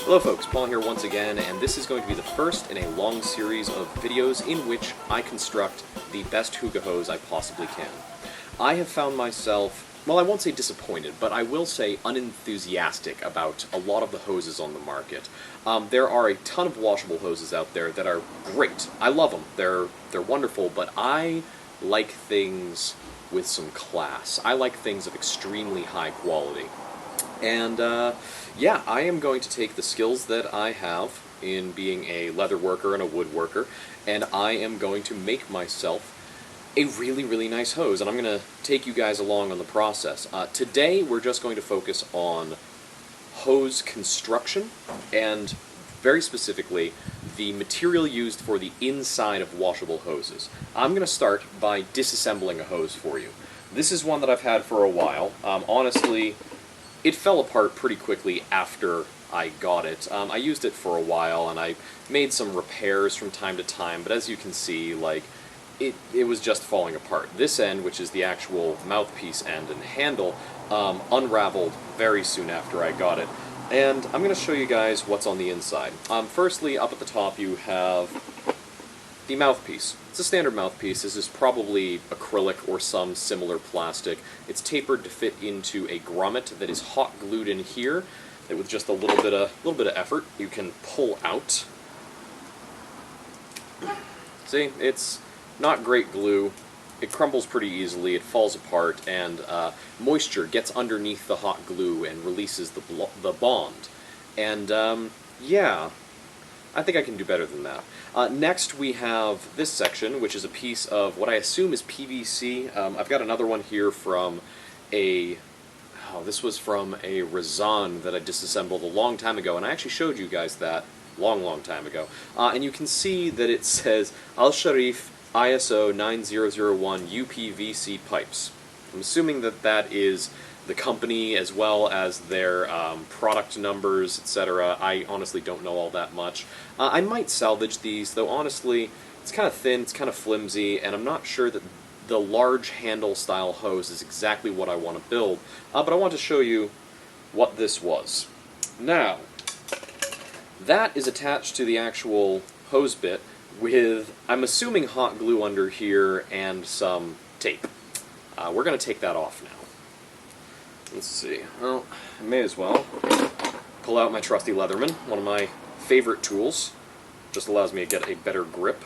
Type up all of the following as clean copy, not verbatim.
Hello folks, Paul here once again, and this is going to be the first in a long series of videos in which I construct the best hookah hose I possibly can. I have found myself, well, I won't say disappointed, but I will say unenthusiastic about a lot of the hoses on the market. There are a ton of washable hoses out there that are great. I love them. They're wonderful, but I like things with some class. I like things of extremely high quality. And yeah, I am going to take the skills that I have in being a leather worker and a woodworker, and I am going to make myself a really, really nice hose, and I'm going to take you guys along on the process. Today, we're just going to focus on hose construction, and very specifically, the material used for the inside of washable hoses. I'm going to start by disassembling a hose for you. This is one that I've had for a while. Honestly, it fell apart pretty quickly after I got it. I used it for a while, and I made some repairs from time to time, but as you can see, like, it was just falling apart. This end, which is the actual mouthpiece end and handle, unraveled very soon after I got it. And I'm going to show you guys what's on the inside. Firstly, up at the top you have the mouthpiece. It's a standard mouthpiece. This is probably acrylic or some similar plastic. It's tapered to fit into a grommet that is hot glued in here, that with just a little bit of effort you can pull out. See, it's not great glue. It crumbles pretty easily, it falls apart, and moisture gets underneath the hot glue and releases the bond. And yeah, I think I can do better than that. Next we have this section, which is a piece of what I assume is PVC. I've got another one here from this was from a Razan that I disassembled a long time ago, and I actually showed you guys that long time ago. And you can see that it says Al-Sharif ISO 9001 UPVC pipes. I'm assuming that that is the company as well as their product numbers, etc. I honestly don't know all that much. I might salvage these, though honestly, it's kind of thin, it's kind of flimsy, and I'm not sure that the large handle style hose is exactly what I want to build, but I want to show you what this was. Now, that is attached to the actual hose bit with, I'm assuming, hot glue under here and some tape. We're going to take that off now. Let's see. Well, I may as well pull out my trusty Leatherman, one of my favorite tools. Just allows me to get a better grip.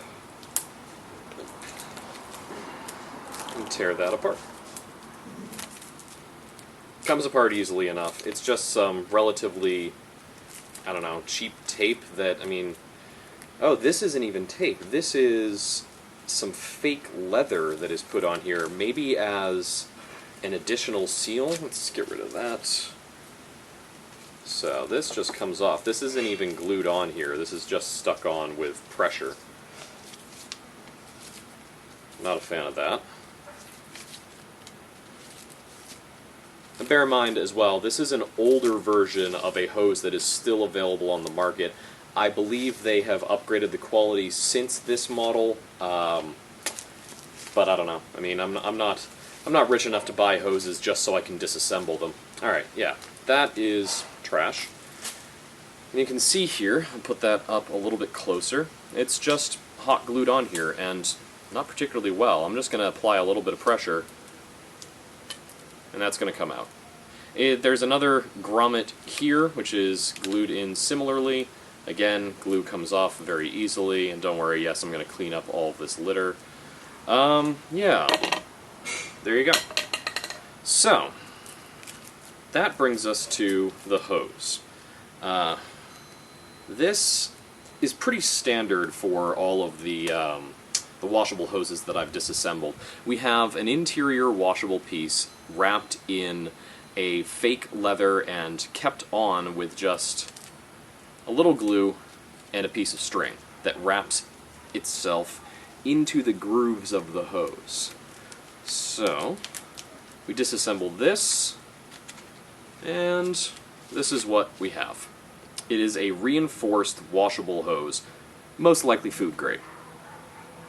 And tear that apart. Comes apart easily enough. It's just some relatively, I don't know, cheap tape that, I mean, oh, this isn't even tape. This is some fake leather that is put on here, maybe as an additional seal. Let's get rid of that. So this just comes off. This isn't even glued on here. This is just stuck on with pressure. Not a fan of that. And bear in mind as well, this is an older version of a hose that is still available on the market. I believe they have upgraded the quality since this model, but I don't know. I mean, I'm not rich enough to buy hoses just so I can disassemble them. Alright, yeah, that is trash. And you can see here, I'll put that up a little bit closer, it's just hot glued on here, and not particularly well. I'm just going to apply a little bit of pressure, and that's going to come out. There's another grommet here, which is glued in similarly. Again, glue comes off very easily, and don't worry, yes, I'm going to clean up all of this litter. Yeah, there you go. So, that brings us to the hose. This is pretty standard for all of the washable hoses that I've disassembled. We have an interior washable piece wrapped in a fake leather and kept on with just a little glue and a piece of string that wraps itself into the grooves of the hose. So, we disassemble this, and this is what we have. It is a reinforced washable hose, most likely food grade,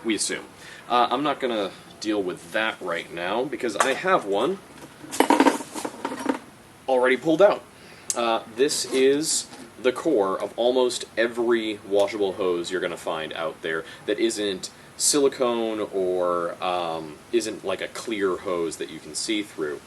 we assume. I'm not going to deal with that right now because I have one already pulled out. This is the core of almost every washable hose you're going to find out there that isn't silicone or isn't like a clear hose that you can see through.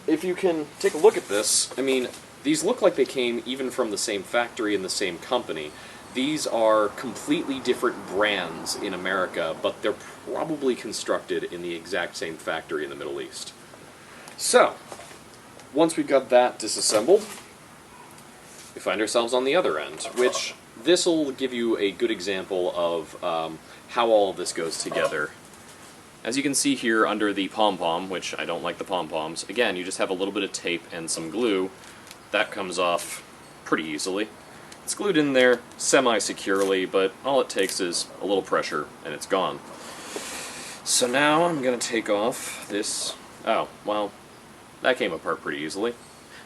If you can take a look at this, I mean, these look like they came even from the same factory and the same company. These are completely different brands in America, but they're probably constructed in the exact same factory in the Middle East. So, once we've got that disassembled, we find ourselves on the other end, which this will give you a good example of how all of this goes together. As you can see here under the pom-pom, which I don't like the pom-poms, again, you just have a little bit of tape and some glue. That comes off pretty easily. It's glued in there semi-securely, but all it takes is a little pressure and it's gone. So now I'm going to take off this... Oh, well, that came apart pretty easily.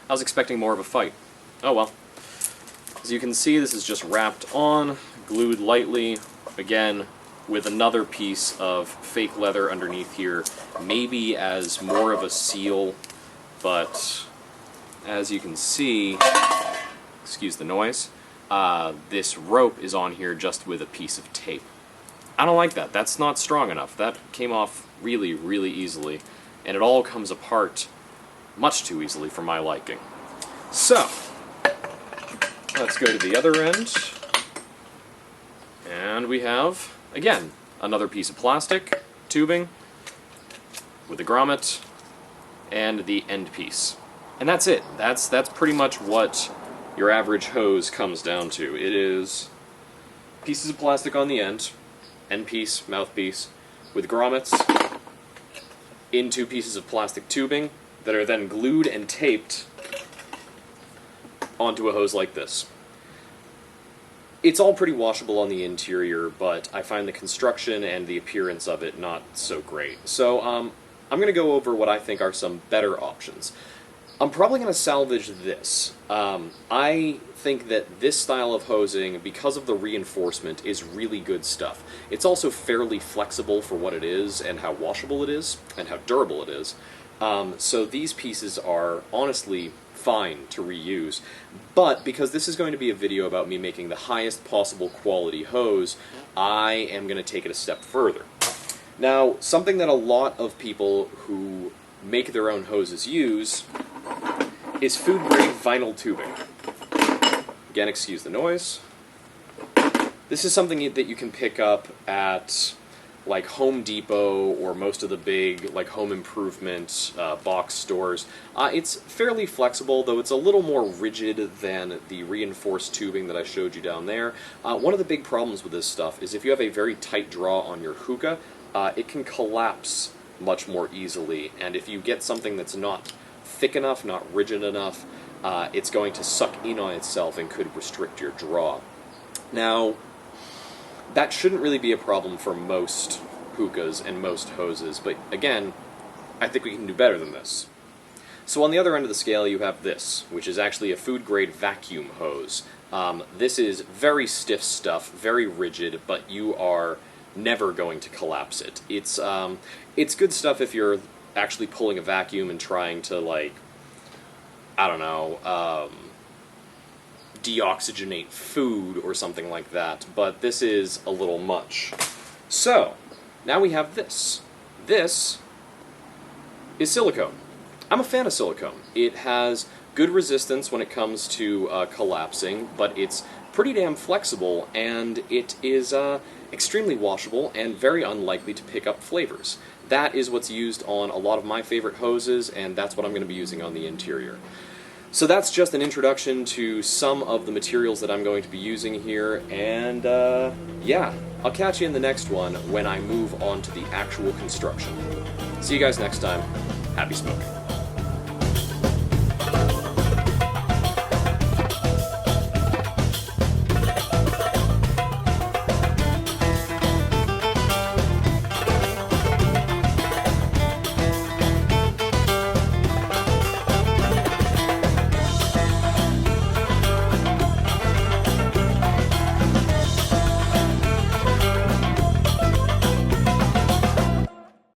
I was expecting more of a fight. Oh well. As you can see, this is just wrapped on, glued lightly, again, with another piece of fake leather underneath here, maybe as more of a seal, but as you can see, excuse the noise, this rope is on here just with a piece of tape. I don't like that. That's not strong enough. That came off really, really easily, and it all comes apart much too easily for my liking. So, let's go to the other end, and we have, again, another piece of plastic, tubing, with the grommet, and the end piece. And that's it. That's pretty much what your average hose comes down to. It is pieces of plastic on the end piece, mouthpiece, with grommets into pieces of plastic tubing that are then glued and taped onto a hose like this. It's all pretty washable on the interior, but I find the construction and the appearance of it not so great. So I'm going to go over what I think are some better options. I'm probably going to salvage this. I think that this style of hosing, because of the reinforcement, is really good stuff. It's also fairly flexible for what it is, and how washable it is, and how durable it is. So these pieces are honestly fine to reuse, but because this is going to be a video about me making the highest possible quality hose, I am going to take it a step further. Now, something that a lot of people who make their own hoses use is food-grade vinyl tubing. Again, excuse the noise. This is something that you can pick up at like Home Depot or most of the big like home improvement box stores. It's fairly flexible, though it's a little more rigid than the reinforced tubing that I showed you down there. One of the big problems with this stuff is if you have a very tight draw on your hookah, it can collapse much more easily, and if you get something that's not thick enough, not rigid enough, it's going to suck in on itself and could restrict your draw. Now, that shouldn't really be a problem for most hookahs and most hoses, but again, I think we can do better than this. So on the other end of the scale you have this, which is actually a food-grade vacuum hose. This is very stiff stuff, very rigid, but you are never going to collapse it. It's good stuff if you're actually pulling a vacuum and trying to, like, I don't know, deoxygenate food or something like that, but this is a little much. So, now we have this. This is silicone. I'm a fan of silicone. It has good resistance when it comes to collapsing, but it's pretty damn flexible, and it is extremely washable and very unlikely to pick up flavors. That is what's used on a lot of my favorite hoses, and that's what I'm going to be using on the interior. So that's just an introduction to some of the materials that I'm going to be using here, and yeah, I'll catch you in the next one when I move on to the actual construction. See you guys next time. Happy smoking.